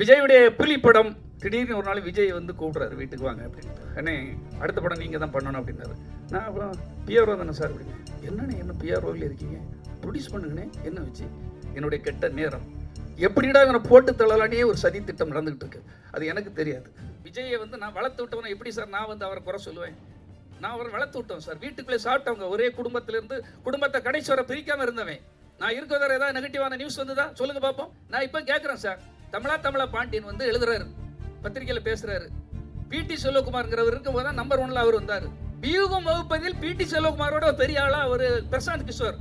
விஜயுடைய புலி படம் திடீர்னு ஒரு நாள் விஜய் வந்து கூப்பிட்றாரு வீட்டுக்கு வாங்க அப்படின்ட்டு. அண்ணே அடுத்த படம் நீங்கள் தான் பண்ணணும் அப்படின்னாரு. நான் அப்புறம் பிஆர்ஓ தானே சார் அப்படின்னு. என்னண்ணே என்ன பிஆர்ஓவில் இருக்கீங்க, ப்ரொடியூஸ் பண்ணுங்கண்ணே என்ன வச்சு. என்னுடைய கெட்ட நேரம் எப்படிடா இவனை போட்டு தள்ளலானே ஒரு சதி திட்டம் நடந்துகிட்டு இருக்கு. அது எனக்கு தெரியாது. விஜயை வந்து நான் வளர்த்து விட்டவனை எப்படி சார் நான் வந்து அவரை குறை சொல்லுவேன்? நான் அவரை வளர்த்து விட்டோம் சார். வீட்டுக்குள்ளே சாப்பிட்டவங்க, ஒரே குடும்பத்திலேருந்து குடும்பத்தை கடைசி வரை பிரிக்காமல் இருந்தவன். நான் இருக்கிற ஏதாவது நெகட்டிவான நியூஸ் வந்துதா சொல்லுங்க பார்ப்போம். நான் இப்போ கேட்குறேன் சார். தமிழா பாண்டியன் வந்து எழுதுறாரு, பத்திரிகையில் பேசுறாரு. பிடி செல்வகுமார்ங்கிறவர் இருக்கும்போது தான் நம்பர் 1ல அவர் வந்தார். வியூகம் வகுப்பதில் பிடி செல்வகுமாரோட பெரிய ஆளா ஒரு பிரசாந்த் கிஷோர்.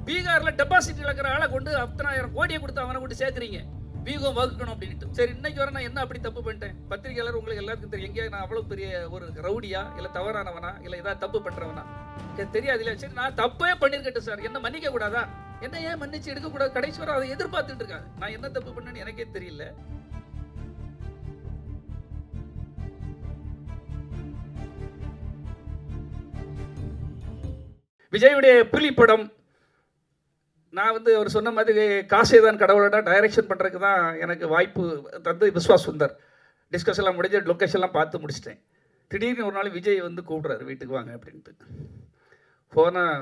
பீகார்ல டெபாசிட் இழக்கிற ஆளை கொண்டு 10,000 கோடியை கொடுத்து அவனை கொண்டு சேர்க்குறீங்க வியூகம் வகுக்கணும் அப்படின்ட்டு. சரி, இன்னைக்கு வர நான் என்ன அப்படி தப்பு பண்ணிட்டேன்? பத்திரிகையாளர் உங்களுக்கு எல்லாருக்கும் தெரியும். எங்கேயா நான் அவ்வளவு பெரிய ஒரு ரவுடியா, இல்லை தவறானவனா, இல்லை ஏதாவது தப்பு பண்றவனா தெரியாது இல்லையா? சரி, நான் தப்பே பண்ணிருக்கட்டும் சார், என்ன மன்னிக்க கூடாதா? என்ன ஏன் மன்னிச்சு எடுக்க கூடாது? கடைசி வரை அதை எதிர்பார்த்துட்டு இருக்காங்க. நான் என்ன தப்பு பண்ணேன்னு எனக்கே தெரியல. விஜயுடைய புலி படம் நான் வந்து அவர் சொன்ன மாதிரி காசே தான் கடவுளோட டைரக்ஷன் பண்ணுறதுக்கு தான் எனக்கு வாய்ப்பு தந்து விஸ்வாஸ் சுந்தர். டிஸ்கஷன்லாம் முடிஞ்சு லொக்கேஷன்லாம் பார்த்து முடிச்சிட்டேன். திடீர்னு ஒரு நாள் விஜய் வந்து கூப்பிட்றாரு வீட்டுக்கு வாங்க அப்படின்ட்டு. போனால்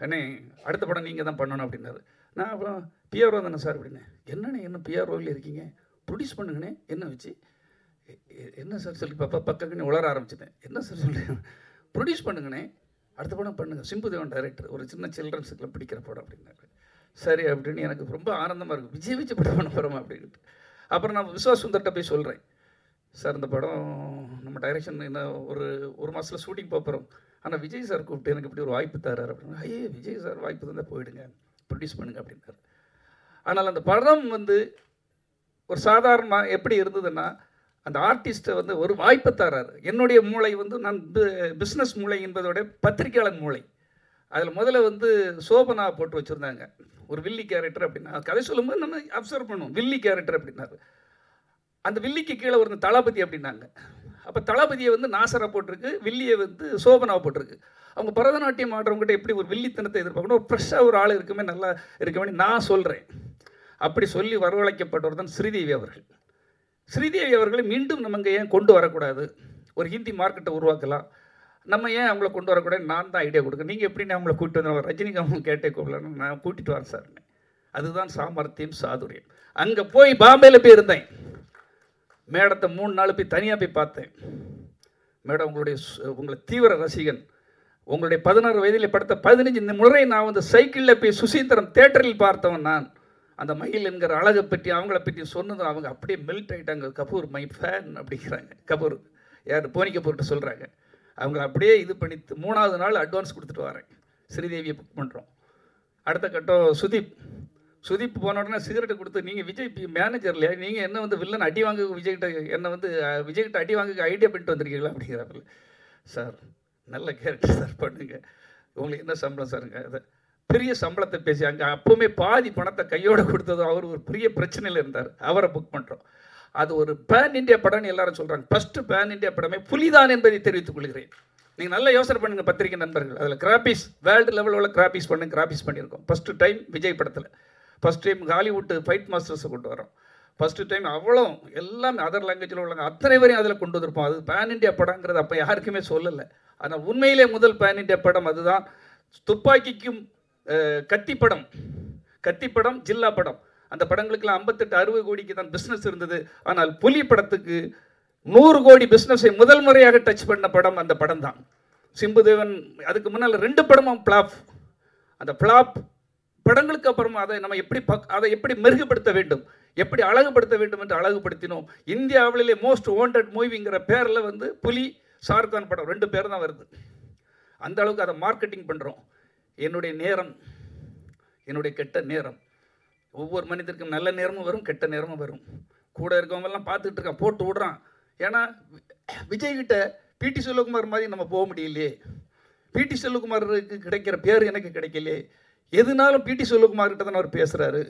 அண்ணே அடுத்த படம் நீங்கள் தான் பண்ணணும் அப்படின்னாரு. நான் அப்புறம் பிஆர்ஓ தானே சார் அப்படின்னு. என்னண்ணே என்ன பிஆர்ஓவில் இருக்கீங்க, ப்ரொடியூஸ் பண்ணுங்கண்ணே என்ன வச்சு. என்ன சார் சொல்லி பக்கன்னு உளர ஆரம்பிச்சிட்டேன். என்ன சார் சொல்லி ப்ரொடியூஸ் பண்ணுங்கண்ணே அடுத்த படம் பண்ணுங்கள், சிம்புதேவன் டைரக்டர், ஒரு சின்ன சில்ட்ரன்ஸுக்குள்ள பிடிக்கிற படம் அப்படின்னாரு. சரி அப்படின்னு எனக்கு ரொம்ப ஆனந்தமாக இருக்கும். விஜய் வச்சு படம் பண்ண போகிறோமா அப்படின்ட்டு. அப்புறம் நான் விஸ்வாஸ் சுந்தர்கிட்ட போய் சொல்கிறேன், சார் இந்த படம் நம்ம டைரக்ஷன் இன்னும் ஒரு மாதத்தில் ஷூட்டிங் போகிறோம். ஆனால் விஜய் சார் கூப்பிட்டு எனக்கு இப்படி ஒரு வாய்ப்பு தராரு அப்படின்னு. ஐயே விஜய் சார் வாய்ப்பு தந்தால் போயிடுங்க, ப்ரொடியூஸ் பண்ணுங்க அப்படின்னாரு. ஆனால் அந்த படம் வந்து ஒரு சாதாரணமாக எப்படி இருந்ததுன்னா, அந்த ஆர்டிஸ்ட்டை வந்து ஒரு வாய்ப்பை தராரு. என்னுடைய மூளை வந்து நான் பிஸ்னஸ் மூளை என்பதோட பத்திரிகையாளர் மூளை. அதில் முதல்ல வந்து சோபனா போட்டு வச்சுருந்தாங்க ஒரு வில்லி கேரக்டர் அப்படின்னா. கதை சொல்லும்போது நம்ம அப்சர்வ் பண்ணுவோம் வில்லி கேரக்டர் அப்படின்னாரு. அந்த வில்லிக்கு கீழே ஒரு தளபதி அப்படின்னாங்க. அப்போ தளபதியை வந்து நாசரை போட்டிருக்கு, வில்லியை வந்து சோபனாவை போட்டிருக்கு. அவங்க பரதநாட்டியம் ஆடுறவங்ககிட்ட எப்படி ஒரு வில்லித்தனத்தை எதிர்பார்க்கணும், ஒரு ஃப்ரெஷ்ஷாக ஒரு ஆள் இருக்குமே, நல்லா இருக்கவே நான் சொல்கிறேன். அப்படி சொல்லி வரவழைக்கப்பட்டவர் தான் ஸ்ரீதேவி அவர்கள். ஸ்ரீதேவி அவர்களை மீண்டும் நம்ம இங்கே ஏன் கொண்டு வரக்கூடாது, ஒரு ஹிந்தி மார்க்கெட்டை உருவாக்கலாம், நம்ம ஏன் அவங்கள கொண்டு வரக்கூடாது, நான் தான் ஐடியா கொடுக்குறேன். நீங்கள் எப்படி அவங்கள கூப்பிட்டு வந்து ரஜினிகாந்த் கேட்டே கூப்பிடலான்னு நான் கூட்டிகிட்டு வரேன் சார். அதுதான் சாமர்த்தியம், சாதுரியம். அங்கே போய் பாம்பேயில் போய் இருந்தேன். மேடத்தை 3 நாள் போய் தனியாக போய் பார்த்தேன். மேடம் உங்களை தீவிர ரசிகன். உங்களுடைய 16 வயதில் படுத்த 15 முறை நான் வந்து சைக்கிளில் போய் சுசீந்திரம் தேட்டரில் பார்த்தவன் நான். அந்த மயில் என்கிற அழகை பற்றி அவங்கள பற்றி சொன்னதும் அவங்க அப்படியே மெல்ட் ஆகிட்டாங்க. கபூர் மை ஃபேன் அப்படிங்கிறாங்க. கபூர் யார், போனி கபூர்கிட்ட சொல்கிறாங்க. அவங்கள அப்படியே இது பண்ணி 3வது நாள் அட்வான்ஸ் கொடுத்துட்டு வரேன். ஸ்ரீதேவியை புக் பண்ணுறோம். அடுத்த கட்டம் சுதீப் போன உடனே சிகரெட்டை கொடுத்து, நீங்கள் விஜய் மேனேஜர் இல்லையா, நீங்கள் என்ன வந்து வில்லன் அடி வாங்க விஜய்கிட்ட விஜய்கிட்ட அடி வாங்க ஐடியா பண்ணிட்டு வந்திருக்கீங்களா அப்படிங்கிறாப்புல. சார் நல்ல கேரக்டர் சார், பண்ணுங்க, உங்களுக்கு என்ன சம்பளம் சாருங்க. அதை பெரிய சம்பளத்தை பேசி அங்கே அப்போவுமே பாதி பணத்தை கையோடு கொடுத்ததும் அவர் ஒரு பெரிய பிரச்சனையில் இருந்தார். அவரை புக் பண்ணுறோம். அது ஒரு பேன் இண்டியா படம்னு எல்லாரும் சொல்கிறாங்க. ஃபஸ்ட்டு பேன் இண்டியா படமே புலிதான் என்பதை தெரிவித்துக் கொள்கிறேன். நீங்கள் நல்லா யோசனை பண்ணுங்கள் பத்திரிகை நண்பர்கள். அதில் கிராபிஸ் வேர்ல்டு லெவலில் கிராபிஸ் பண்ணியிருக்கோம். ஃபஸ்ட்டு டைம் விஜய் படத்தில். ஃபஸ்ட் டைம் ஹாலிவுட் ஃபைட் மாஸ்டர்ஸை கொண்டு வரோம். ஃபஸ்ட்டு டைம் அவ்வளோ எல்லாமே அதர் லாங்குவேஜில் உள்ளவங்க அத்தனை பேரையும் அதில் கொண்டு வந்திருப்போம். அது பேன் இண்டியா படங்கிறது அப்போ யாருக்குமே சொல்லலை. ஆனால் உண்மையிலே முதல் பேன் இண்டியா படம் அதுதான். துப்பாக்கிக்கும் கத்திப்படம் ஜில்லா படம், அந்த படங்களுக்கெல்லாம் 58-60 கோடிக்கு தான் பிஸ்னஸ் இருந்தது. ஆனால் புலி படத்துக்கு 100 கோடி பிஸ்னஸை முதல் முறையாக டச் பண்ண படம் அந்த படம் தான். சிம்புதேவன் அதுக்கு முன்னால் 2 படமும் ஃப்ளாப். அந்த ஃப்ளாப் படங்களுக்கு அப்புறமா அதை நம்ம எப்படி மெருகுபடுத்த வேண்டும், எப்படி அழகுபடுத்த வேண்டும் என்று அழகுபடுத்தினோம். இந்தியாவிலே மோஸ்ட் வாண்டட் மூவிங்கிற பேரில் வந்து புலி ஷாருக்கான் படம் 2 பேர் தான் வருது. அந்த அளவுக்கு அதை மார்க்கெட்டிங் பண்ணுறோம். என்னுடைய நேரம், என்னுடைய கெட்ட நேரம். ஒவ்வொரு மனிதருக்கும் நல்ல நேரமும் வரும், கெட்ட நேரமும் வரும். கூட இருக்கவங்கெல்லாம் பார்த்துட்டு இருக்கான், போட்டு விடுறான். ஏன்னா விஜய்கிட்ட பிடி செல்வகுமார் மாதிரி நம்ம போக முடியலையே, பிடி செல்வகுமாருக்கு கிடைக்கிற பேர் எனக்கு கிடைக்கலையே. எதுனாலும் பிடி செல்வகுமார்கிட்ட தான் அவர் பேசுகிறாரு.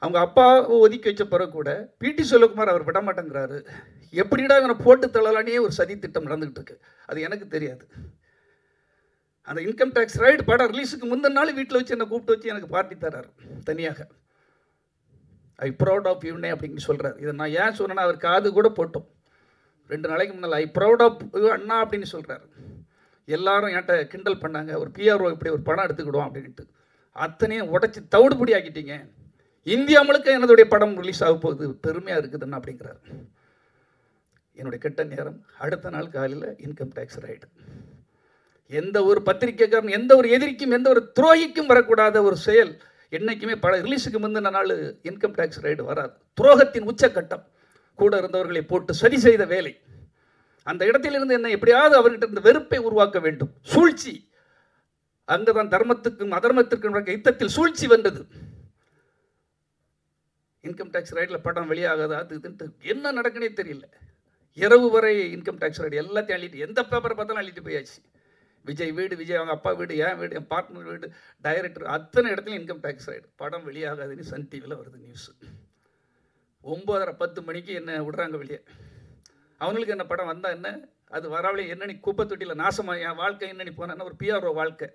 அவங்க அப்பா ஒதுக்கி வச்ச பிறகு கூட பிடி செல்வகுமார் அவர் விட மாட்டேங்கிறாரு. எப்படிடா இவனை போட்டு தள்ளலானே ஒரு சதி திட்டம் நடந்துகிட்டு இருக்கு. அது எனக்கு தெரியாது. அந்த இன்கம் டேக்ஸ் ரைடு படம் ரிலீஸுக்கு முந்தின நாள் வீட்டில் வச்சு என்னை கூப்பிட்டு வச்சு எனக்கு பார்ட்டி தரார் தனியாக. ஐ ப்ரௌட் ஆஃப் யூனே அப்படின்னு சொல்கிறார். இதை நான் ஏன் சொன்னேன்னா அவர் காது கூட போட்டோம் 2 நாளைக்கு முன்னால். ஐ ப்ரௌட் ஆஃப் அண்ணா அப்படின்னு சொல்கிறார். எல்லாரும் என்கிட்ட கிண்டல் பண்ணாங்க, ஒரு பிஆர்ஓ இப்படி ஒரு படம் எடுத்துக்கிடுவோம் அப்படின்ட்டு. அத்தனையும் உடச்சி தவிடுபடி ஆக்கிட்டீங்க. இந்தியா முழுக்க என்னுடைய படம் ரிலீஸ் ஆக போகுது, பெருமையாக இருக்குதுன்னு அப்படிங்கிறார். என்னுடைய கெட்ட நேரம் அடுத்த நாள் காலையில் இன்கம் டேக்ஸ் ரைடு. எந்த ஒரு பத்திரிக்கைக்காரன், எந்த ஒரு எதிரிக்கும், எந்த ஒரு துரோகிக்கும் வரக்கூடாத ஒரு செயல். என்றைக்குமே ரிலீஸுக்கு முந்தின நாள் இன்கம் டேக்ஸ் ரைடு வராது. துரோகத்தின் உச்சக்கட்டம். கூட இருந்தவர்களை போட்டு சரி செய்த வேலை. அந்த இடத்திலிருந்து என்ன எப்படியாவது அவர்கிட்ட இருந்த வெறுப்பை உருவாக்க வேண்டும். சூழ்ச்சி. அங்குதான் தர்மத்துக்கும் அதர்மத்திற்கும் யுத்தத்தில் சூழ்ச்சி வந்தது. இன்கம் டேக்ஸ் ரைடில் படம் வெளியாகாது, அது இதுன்ட்டு என்ன நடக்குன்னே தெரியல. இரவு வரை இன்கம் டேக்ஸ் ரைடு எல்லாத்தையும் அள்ளிட்டு, எந்த பேப்பரை பார்த்தாலும் அள்ளிட்டு போயாச்சு. விஜய் வீடு, விஜய் அவங்க அப்பா வீடு, என் வீடு, என் பார்ட்னர் வீடு, டைரக்டர், அத்தனை இடத்துலையும் இன்கம் டேக்ஸ் ரைடு. படம் வெளியாகாதுன்னு சன் டிவியில் வருது நியூஸ். 9:30-10 மணிக்கு என்ன விடுறாங்க வெளியே. அவங்களுக்கு என்ன படம் வந்தால் என்ன, அது வராவளே என்னன்னு குப்பை தொட்டியில் நாசமாக என் வாழ்க்கை என்னன்னு போனேன்னா ஒரு பிஆர்ஓ வாழ்க்கை.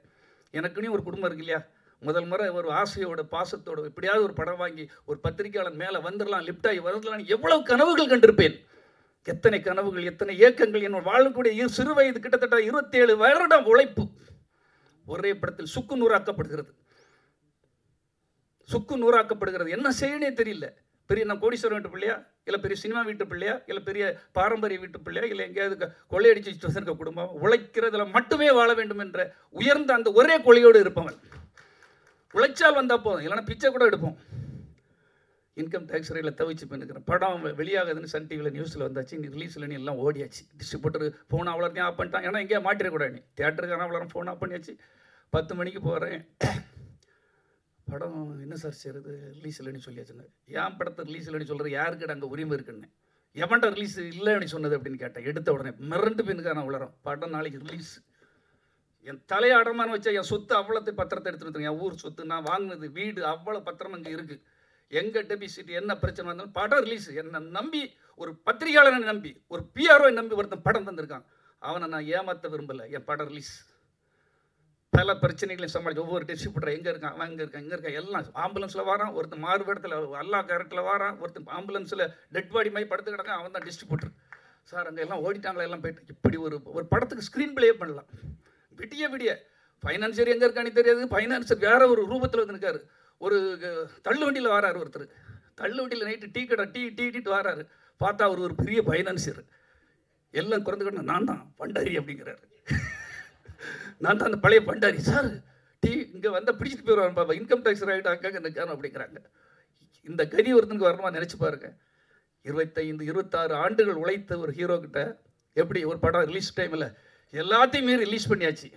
எனக்குன்னு ஒரு குடும்பம் இருக்கு இல்லையா. முதல் முறை ஒரு ஆசையோட பாசத்தோட எப்படியாவது ஒரு படம் வாங்கி ஒரு பத்திரிகையாளன் மேலே வந்துடலாம், லிப்டாகி வரலாம், எவ்வளவு கனவுகள் கண்டிருப்பேன். எத்தனை கனவுகள், எத்தனை ஏக்கங்கள். என்னோட வாழக்கூடிய சிறு வயது கிட்டத்தட்ட 27 வருடம் உழைப்பு ஒரே படத்தில் சுக்கு நூறாக்கப்படுகிறது. சுக்கு நூறாக்கப்படுகிறது. என்ன செய்யனே தெரியல. பெரிய நான் கோடீஸ்வரன் வீட்டு பிள்ளையா, இல்லை பெரிய சினிமா வீட்டு பிள்ளையா, இல்லை பெரிய பாரம்பரிய வீட்டு பிள்ளையா, இல்லை எங்கேயாவது கொள்ளையடிச்சு இருக்க குடும்பம். உழைக்கிறதுல மட்டுமே வாழ வேண்டும் என்ற உயர்ந்த அந்த ஒரே கொள்கையோடு இருப்பவன். உழைச்சால் வந்தால் போதும், இல்லைன்னா பிச்சை கூட எடுப்போம். இன்கம் டேக்ஸ் ரைடில் தவிச்சு பண்ணிக்கிறேன். படம் வெளியாகுதுன்னு சன் டிவியில் நியூஸில் வந்தாச்சு. நீ ரிலீஸ் இல்லைன்னு எல்லாம் ஓடியாச்சு. டிஸ்ட்ரிபியூட்டர் ஃபோன் அவ்வளோத்தையும் ஆஃப் பண்ணிட்டான். ஏன்னா எங்கேயா மாட்டிடக்கூடாது. நீ தியேட்டருக்கான அவ்வளோ ஃபோன் ஆஃப் பண்ணியாச்சு. 10 மணிக்கு போகிறேன். படம் என்ன சார் செய்கிறது, ரிலீஸ் இல்லைன்னு சொல்லியாச்சுங்க. ஏன் படத்தை ரிலீஸ் இல்லைன்னு சொல்கிற, யாருக்கிட்ட அங்கே உரிமை இருக்குன்னு, எவன்ட்ட ரிலீஸ் இல்லைன்னு சொன்னது அப்படின்னு கேட்டேன். எடுத்த உடனே மிரண்டு பின்னுக்கான உளறோம். படம் நாளைக்கு ரிலீஸ். என் தலையை அடமானு வச்சா என் சொத்து அவ்வளோத்தை பத்திரத்தை எடுத்துகிட்டு வந்துருங்க. என் ஊர் சொத்து, நான் வாங்கினது வீடு, அவ்வளோ பத்திரம் அங்கே இருக்குது. எங்கே டெபிசிட் என்ன பிரச்சனை வந்தாலும் படம் ரிலீஸ். என்னை நம்பி ஒரு பத்திரிகையாளனை நம்பி ஒரு பிஆர்ஓ நம்பி ஒருத்தன் படம் தந்திருக்கான். அவனை நான் ஏமாற்ற விரும்பலை. என் படம் ரிலீஸ். பல பிரச்சனைகளையும் சமாளிச்சு ஒவ்வொரு டிஸ்ட்ரிபியூட்டர் எங்கே இருக்கான், அவன் எங்கே இருக்கான், இங்கே இருக்கான், எல்லாம் ஆம்புலன்ஸில் வாரான். ஒருத்தன் மாறுபடத்தில் அல்லா கேரட்டில் வாரான். ஒருத்தன் ஆம்புலன்ஸில் டெட் பாடி மாதிரி படுத்து கிடக்கான். அவன் தான் டிஸ்ட்ரிபியூட்டர். சார் அங்கே எல்லாம் ஓடிட்டாங்களா, எல்லாம் போயிட்டு. இப்படி ஒரு படத்துக்கு ஸ்க்ரீன் பிளே பண்ணலாம். விடிய ஃபைனான்சியர் எங்கே இருக்கான்னு தெரியாது. ஃபைனான்சியர் வேற ஒரு ரூபத்தில் வந்துருக்காரு. ஒரு தள்ளு வண்டியில் வாராரு ஒருத்தர். தள்ளு வண்டியில் நைட்டு டீ கடை டீட்டு வாராரு. பார்த்தா அவர் ஒரு பெரிய ஃபைனான்சியர். எல்லாம் குறைந்துக்கிட்டு நான் தான் பண்டாரி அப்படிங்கிறாரு. நான் தான் அந்த பழைய பண்டாரி. சார் டீ இங்கே வந்தால் பிடிச்சிட்டு போயிடுவாங்க பாப்பா, இன்கம் டேக்ஸ் ரைட் அக்காங்க நிற்கானு அப்படிங்கிறாங்க. இந்த கதி ஒருத்தனுக்கு வரணுமா நினச்சி பாருங்க. 25-26 ஆண்டுகள் உழைத்த ஒரு ஹீரோ கிட்ட எப்படி ஒரு படம் ரிலீஸ் டைமில் எல்லாத்தையுமே ரிலீஸ் பண்ணியாச்சு.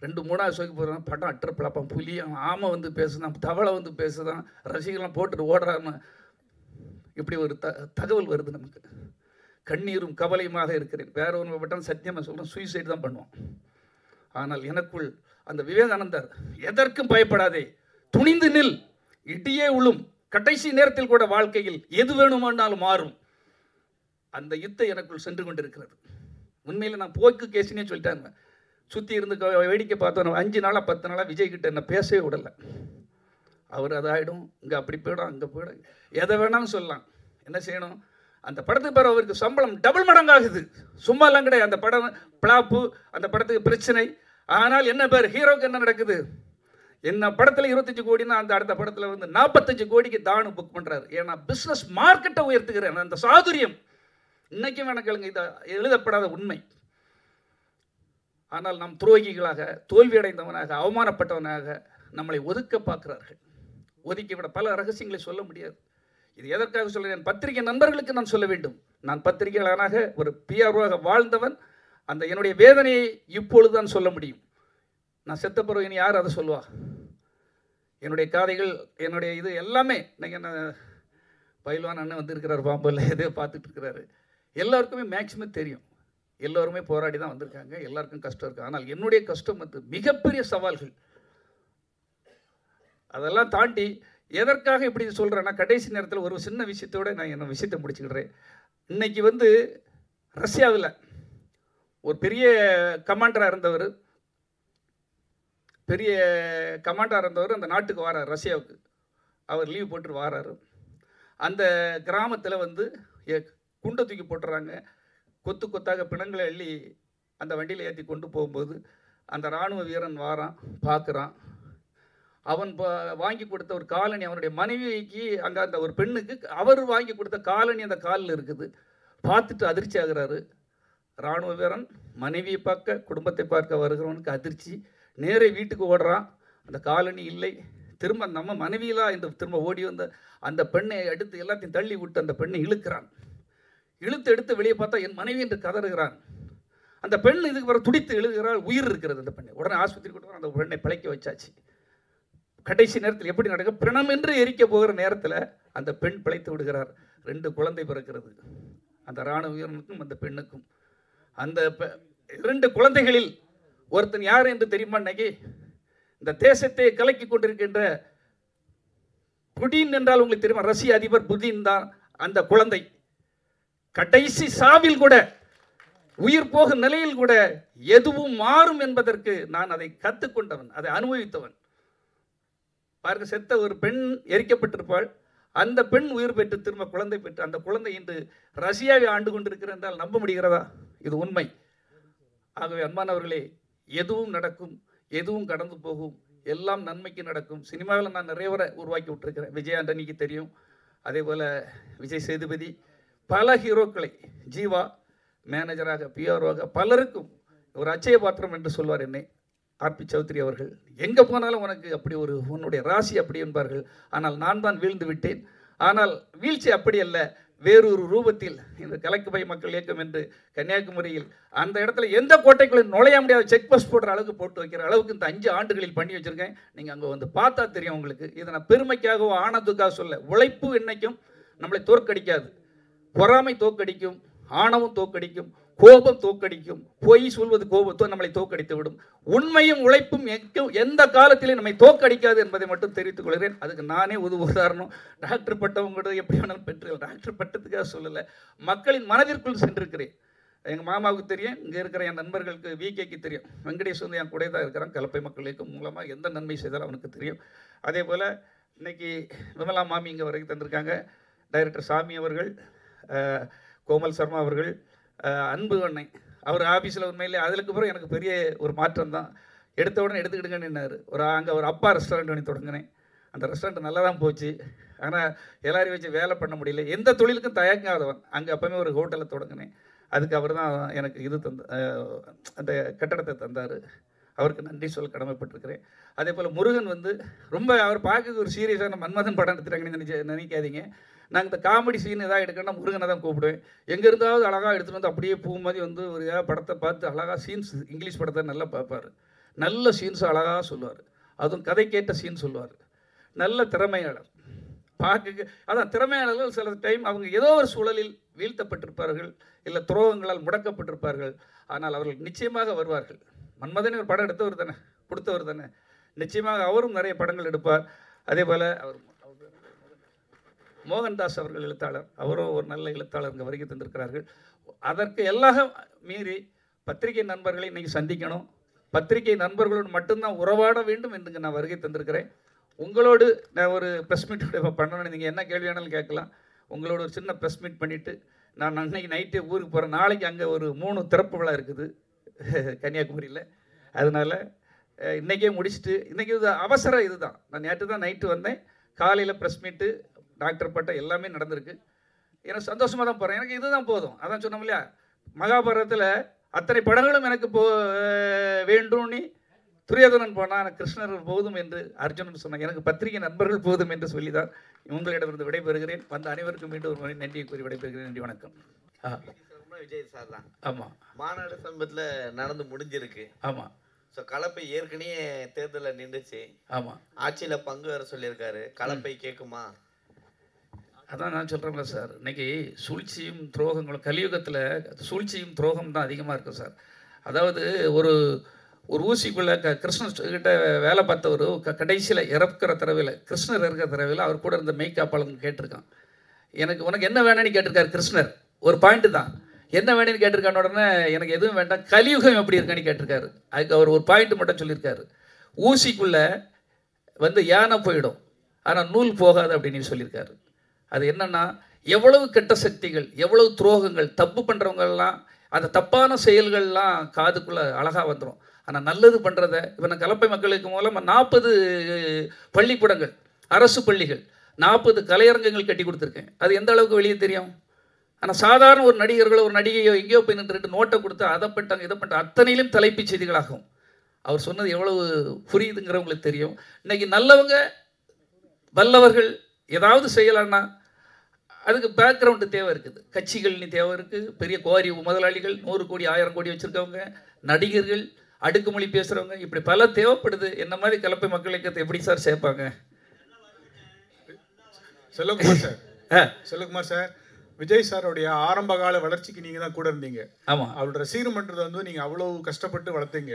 2-3 ஷோக்கு போகிறான். படம் அட்டர் பிளாப்பான். புலி ஆமை வந்து பேசுதான், தவளை வந்து பேசுதான், ரசிகர்லாம் போட்டுட்டு ஓடுறான்னு இப்படி ஒரு தகவல் வருது நமக்கு. கண்ணீரும் கவலையுமாக இருக்கிறேன். வேற ஒன்று பட்டம் சத்தியமாக சொல்கிறேன், சூசைடு தான் பண்ணுவோம். ஆனால் எனக்குள் அந்த விவேகானந்தர் எதற்கும் பயப்படாதே, துணிந்து நில், இடியே உளும், கடைசி நேரத்தில் கூட வாழ்க்கையில் எது வேணுமானாலும் மாறும். அந்த யுத்தம் எனக்குள் சென்று கொண்டிருக்கிறது. உண்மையில் நான் போக்கு கேசினே சொல்லிட்டாங்க. சுற்றி இருந்து வேடிக்கை பார்த்தோம். 5 நாளாக 10 நாளாக விஜய்கிட்ட என்ன பேசவே விடலை. அவர் அதாயிடும், இங்கே அப்படி போயிடும், அங்கே போயிடும், எதை வேணாலும் சொல்லலாம். என்ன செய்யணும், அந்த படத்துக்கு பிறகு அவருக்கு சம்பளம் டபுள் மடங்காகுது. சும்மாலாம் கிடையாது. அந்த படம் பிளாப்பு, அந்த படத்துக்கு பிரச்சனை. ஆனால் என்ன பேர் ஹீரோக்கு என்ன நடக்குது, என்ன படத்தில் 25 கோடினா அந்த அடுத்த படத்தில் வந்து 45 கோடிக்கு தானு புக் பண்ணுறாரு. ஏன்னா பிஸ்னஸ் மார்க்கெட்டை உயர்த்துகிறேன். அந்த சாதுரியம் இன்னைக்கும் எனக்கு இது எழுதப்படாத உண்மை. ஆனால் நாம் துரோகிகளாக, தோல்வியடைந்தவனாக, அவமானப்பட்டவனாக நம்மளை ஒதுக்க பார்க்கிறார்கள். ஒதுக்கிவிட பல ரகசியங்களை சொல்ல முடியாது. இது எதற்காக சொல்கிறேன், பத்திரிகை நண்பர்களுக்கு நான் சொல்ல வேண்டும். நான் பத்திரிகையாளனாக ஒரு பிஆர்ஓவாக வாழ்ந்தவன். அந்த என்னுடைய வேதனையை இப்பொழுது தான் சொல்ல முடியும். நான் செத்த பிறகு இனி யார் அதை சொல்லுவா? என்னுடைய காதைகள், என்னுடைய இது எல்லாமே இன்னைக்கு என்ன பயில்வான் அண்ணன் வந்திருக்கிறார், பாம்புல எதோ பார்த்துட்டு இருக்கிறாரு. எல்லாருக்குமே மேக்சிமம் தெரியும். எல்லோருமே போராடி தான் வந்திருக்காங்க. எல்லாருக்கும் கஷ்டம் இருக்குது. ஆனால் என்னுடைய கஷ்டம் வந்து மிகப்பெரிய சவால்கள். அதெல்லாம் தாண்டி எதற்காக இப்படி சொல்கிறேன்னா, கடைசி நேரத்தில் ஒரு சின்ன விஷயத்தோடு நான் என்ன விஷயத்தை முடிச்சுக்கிறேன். இன்றைக்கி வந்து ரஷ்யாவில் ஒரு பெரிய கமாண்டராக இருந்தவர் அந்த நாட்டுக்கு வாரார், ரஷ்யாவுக்கு. அவர் லீவ் போட்டு வாராரு. அந்த கிராமத்தில் வந்து குண்டை தூக்கி போட்டுறாங்க. கொத்து கொத்தாக பிணங்களை அள்ளி அந்த வண்டியில் ஏற்றி கொண்டு போகும்போது அந்த இராணுவ வீரன் வாரான், பார்க்குறான். அவன் வாங்கி கொடுத்த ஒரு காலணி அவனுடைய மனைவிக்கு, அங்கே அந்த ஒரு பெண்ணுக்கு அவர் வாங்கி கொடுத்த காலணி அந்த காலில் இருக்குது. பார்த்துட்டு அதிர்ச்சி ஆகிறாரு. இராணுவ வீரன் மனைவியை பார்க்க, குடும்பத்தை பார்க்க வருகிறவனுக்கு அதிர்ச்சி. நேரே வீட்டுக்கு ஓடுறான். அந்த காலணி இல்லை. திரும்ப நம்ம மனைவியெல்லாம் இந்த திரும்ப ஓடி வந்த அந்த பெண்ணை எடுத்து எல்லாத்தையும் தள்ளி விட்டு அந்த பெண்ணை இழுக்கிறான். எடுத்து வெளியே பார்த்தா என் மனைவி என்று கதறுகிறான். அந்த பெண் இதுக்கு வர துடித்து எழுதுகிறாள். உயிர் இருக்கிறது அந்த பெண்ணை. உடனே ஆஸ்பத்திரி கொண்டு அந்த பெண்ணை பிழைக்க வச்சாச்சு. கடைசி நேரத்தில் எப்படி நடக்கும், பிணம் என்று எரிக்க போகிற நேரத்தில் அந்த பெண் பிழைத்து விடுகிறார். 2 குழந்தை பிறக்கிறது அந்த இராணுவ வீரனுக்கும் அந்த பெண்ணுக்கும். அந்த 2 குழந்தைகளில் ஒருத்தன் யார் என்று தெரியுமா? இன்னைக்கு இந்த தேசத்தை கலக்கி கொண்டிருக்கின்ற புடின் என்றால் உங்களுக்கு தெரியுமா? ரஷ்ய அதிபர் புடின் தான் அந்த குழந்தை. கடைசி சாவில் கூட, உயிர் போகும் நிலையில் கூட எதுவும் மாறும் என்பதற்கு நான் அதை கற்றுக்கொண்டவன், அதை அனுபவித்தவன். பாருங்க, செத்த ஒரு பெண் எரிக்கப்பட்டிருப்பாள். அந்த பெண் உயிர் பெற்று திரும்ப குழந்தை பெற்று அந்த குழந்தை இன்று ரஷ்யாவை ஆண்டு கொண்டிருக்கிறது என்றால் நம்ப முடிகிறதா? இது உண்மை. ஆகவே அன்பானவர்களே, எதுவும் நடக்கும், எதுவும் கடந்து போகும், எல்லாம் நன்மைக்கு நடக்கும். சினிமாவில் நான் நிறைய வரை உருவாக்கி விட்டுருக்கிறேன். விஜய் ஆண்டனிக்கு தெரியும். அதே போல் விஜய் சேதுபதி, பல ஹீரோக்களை, ஜீவா மேனேஜராக, பிஆர்ஓவாக பலருக்கும் ஒரு அச்சய பாத்திரம் என்று சொல்வார் என்னை ஆர்பி சௌத்ரி அவர்கள். எங்கே போனாலும் உனக்கு அப்படி ஒரு உன்னுடைய ராசி அப்படி என்பார்கள். ஆனால் நான் தான் வீழ்ந்து விட்டேன். ஆனால் வீழ்ச்சி அப்படி அல்ல, வேறொரு ரூபத்தில் இந்த கலக்குபை மக்கள் இயக்கம் என்று கன்னியாகுமரியில் அந்த இடத்துல எந்த கோட்டைக்குள்ளே நுழைய முடியாத செக் போஸ்ட் போடுற அளவுக்கு போட்டு வைக்கிற அளவுக்கு இந்த 5 ஆண்டுகளில் பண்ணி வச்சுருக்கேன். நீங்கள் அங்கே வந்து பார்த்தா தெரியும் உங்களுக்கு. இதை நான் பெருமைக்காகவோ ஆனதுக்காக சொல்ல. உழைப்பு என்னைக்கும் நம்மளை தோற்கடிக்காது. பொறாமை தோற்கடிக்கும், ஆணவம் தோற்கடிக்கும், கோபம் தோற்கடிக்கும், பொய் சொல்வது கோபத்தோ நம்மளை தோற்கடித்து விடும். உண்மையும் உழைப்பும் எந்த காலத்திலே நம்மை தோற்கடிக்காது என்பதை மட்டும் தெரிவித்துக் கொள்கிறேன். அதுக்கு நானே உதாரணம். டாக்டர் பட்டம் கூட எப்படி வேணாலும் பெற்று, டாக்டர் பட்டத்துக்காக சொல்லலை, மக்களின் மனதிற்குள் சென்றிருக்கிறேன். எங்கள் மாமாவுக்கு தெரியும், இங்கே இருக்கிற என் நண்பர்களுக்கு விகேக்கு தெரியும். வெங்கடேஷ் வந்து என் கூட தான் இருக்கிறான். கலப்பை மக்கள் இயக்கம் மூலமாக எந்த நன்மை செய்தாலும் அவனுக்கு தெரியும். அதே போல் இன்னைக்கு விமலா மாமி இங்கே வரைக்கும் தந்திருக்காங்க. டைரக்டர் சாமி அவர்கள், கோமல் சர்மா அவர்கள், அன்பு அண்ணை அவர் ஆஃபீஸில் உண்மையிலே அதுக்கு பிறகு எனக்கு பெரிய ஒரு மாற்றம் தான். எடுத்த உடனே எடுத்துக்கிடுங்கன்னாரு. அங்கே ஒரு அப்பா ரெஸ்டாரண்ட் பண்ணி தொடங்கினேன். அந்த ரெஸ்டாரண்ட் நல்லா தான் போச்சு. ஆனால் எல்லாரையும் வச்சு வேலை பண்ண முடியல. எந்த தொழிலுக்கும் தயங்காதவன். அங்கே அப்போவுமே ஒரு ஹோட்டலை தொடங்கினேன். அதுக்கு அவர் தான் எனக்கு இது அந்த கட்டடத்தை தந்தார். அவருக்கு நன்றி சொல்ல கடமைப்பட்டிருக்கிறேன். அதே போல் முருகன் வந்து ரொம்ப அவர் பார்க்க ஒரு சீரியஸான மன்மதன் படம் எடுத்துட்டாங்கன்னு நினைக்காதீங்க. நாங்கள் இந்த காமெடி சீன் எதாவது எடுக்கணும்னா முருகனை தான் கூப்பிடுவேன். எங்கே இருந்தாவது அழகாக எடுத்துகிட்டு வந்து அப்படியே பூ மாதிரி வந்து ஒரு படத்தை பார்த்து அழகாக சீன்ஸ், இங்கிலீஷ் படத்தை நல்லா பார்ப்பார். நல்ல சீன்ஸ் அழகாக சொல்லுவார். அதுவும் கதை கேட்ட சீன் சொல்லுவார். நல்ல திறமையாளர். பார்க்க அதான் திறமையாளர்கள் சில டைம் அவங்க ஏதோ ஒரு சூழலில் வீழ்த்தப்பட்டிருப்பார்கள், இல்லை துரோகங்களால் முடக்கப்பட்டிருப்பார்கள். ஆனால் அவர்கள் நிச்சயமாக வருவார்கள். மன்மதனே ஒரு படம் எடுத்தவர் தானே, கொடுத்தவர் தானே, நிச்சயமாக அவரும் நிறைய படங்கள் எடுப்பார். அதே போல் அவர் மோகன்தாஸ் அவர்கள் எழுத்தாளர், அவரும் ஒரு நல்ல எழுத்தாளர் இங்கே வருகை தந்திருக்கிறார்கள். அதற்கு எல்லாம் மீறி பத்திரிகை நண்பர்களை இன்றைக்கி சந்திக்கணும். பத்திரிகை நண்பர்களோடு மட்டும்தான் உறவாட வேண்டும் என்று நான் வருகை தந்திருக்கிறேன். உங்களோடு நான் ஒரு ப்ரெஸ் மீட் பண்ணணும்னு நீங்கள் என்ன கேள்வி வேணாலும் கேட்கலாம். உங்களோட ஒரு சின்ன ப்ரெஸ் மீட் பண்ணிவிட்டு நான் அன்றைக்கி நைட்டே ஊருக்கு போகிறேன். நாளைக்கு அங்கே ஒரு 3 திறப்பு விழா இருக்குது கன்னியாகுமரியில். அதனால் இன்றைக்கே முடிச்சுட்டு, இன்றைக்கி இது அவசரம் இதுதான். நான் நேற்று தான் நைட்டு வந்தேன். காலையில் ப்ரெஸ் மீட்டு, டாக்டர் பட்டம் எல்லாமே நடந்திருக்கு. எனக்கு சந்தோஷமாக தான் போகிறேன். எனக்கு இதுதான் போதும். அதான் சொன்னோம் இல்லையா, மகாபாரதத்தில் அத்தனை படங்களும் எனக்கு வேண்டும்னு துரியோதனன் போனால் எனக்கு கிருஷ்ணர் போதும் என்று அர்ஜுனன் சொன்னாங்க. எனக்கு பத்திரிகை நண்பர்கள் போதும் என்று சொல்லி தான் உங்களிடமிருந்து விடைபெறுகிறேன். வந்த அனைவருக்கும் மீண்டும் ஒரு முறை நன்றியை கூறி விடைபெறுகிறேன். நன்றி, வணக்கம். விஜய் சார் தான். ஆமாம், மாநாடு சமீபத்தில் நடந்து முடிஞ்சிருக்கு. ஆமாம். ஸோ கலப்பை ஏற்கனவே தேர்தலில் நின்றுச்சு. ஆமாம், ஆட்சியில் பங்கு வர சொல்லியிருக்காரு. கலப்பை கேட்குமா? அதான் நான் சொல்கிறேன்ல சார், இன்றைக்கி சூழ்ச்சியும் துரோகங்களும் கலியுகத்தில் சூழ்ச்சியும் துரோகம் தான் அதிகமாக இருக்கும் சார். அதாவது ஒரு ஊசிக்குள்ளே கிருஷ்ணர்கிட்ட வேலை பார்த்தவர் கடைசியில் இறக்குற தடவையில், கிருஷ்ணர் இருக்கிற தடவையில் அவர் கூட இருந்த மெய்காப்பாளன் கேட்டிருக்கான், உனக்கு என்ன வேணும்னு கேட்டிருக்காரு கிருஷ்ணர். ஒரு பாயிண்ட்டு தான், என்ன வேணும்னு கேட்டிருக்கான உடனே எனக்கு எதுவும் வேண்டாம், கலியுகம் எப்படி இருக்கான்னு கேட்டிருக்காரு. அதுக்கு அவர் ஒரு பாயிண்ட்டு மட்டும் சொல்லியிருக்காரு, ஊசிக்குள்ளே யானை போயிடும் ஆனால் நூல் போகாது அப்படின்னு சொல்லியிருக்காரு. அது என்னன்னா, எவ்வளவு கெட்ட சக்திகள், எவ்வளவு துரோகங்கள், தப்பு பண்ணுறவங்கெல்லாம் அந்த தப்பான செயல்கள்லாம் காதுக்குள்ளே அழகாக வந்துடும். ஆனால் நல்லது பண்ணுறத இப்போ நான் கலப்பை மக்களுக்கு மூலமாக 40 பள்ளிக்கூடங்கள், அரசு பள்ளிகள், 40 கலையரங்கங்கள் கட்டி கொடுத்துருக்கேன். அது எந்த அளவுக்கு வெளியே தெரியும்? ஆனால் சாதாரண ஒரு நடிகர்களோ ஒரு நடிகையோ எங்கேயோ போய் நின்று நோட்டை கொடுத்து அதை பண்ணிட்டாங்க இதை பண்ணிட்டாங்க அத்தனையிலும் தலைப்புச் செய்திகளாகும். அவர் சொன்னது எவ்வளவு புரியுதுங்கிறவங்களுக்கு தெரியும். இன்றைக்கி நல்லவங்க வல்லவர்கள் ஏதாவது செய்யலான்னா அதுக்கு பேக்ரவுண்டு தேவை இருக்குது. கட்சிகள்னு தேவை இருக்குது. பெரிய கோரி முதலாளிகள் 100 கோடி 1000 கோடி வச்சுருக்கவங்க, நடிகர்கள், அடுக்குமொழி பேசுகிறவங்க, இப்படி பல தேவைப்படுது. என்ன மாதிரி கலப்பை மக்களுக்கு எப்படி சார் சேர்ப்பாங்க? செல்வகுமார் சார், விஜய் சாரோடைய ஆரம்ப கால வளர்ச்சிக்கு நீங்க தான் கூட இருந்தீங்க. ஆமா, அவரோட ரசிகர் மன்றத்தை வந்து நீங்க அவ்வளவு கஷ்டப்பட்டு வளர்த்தீங்க.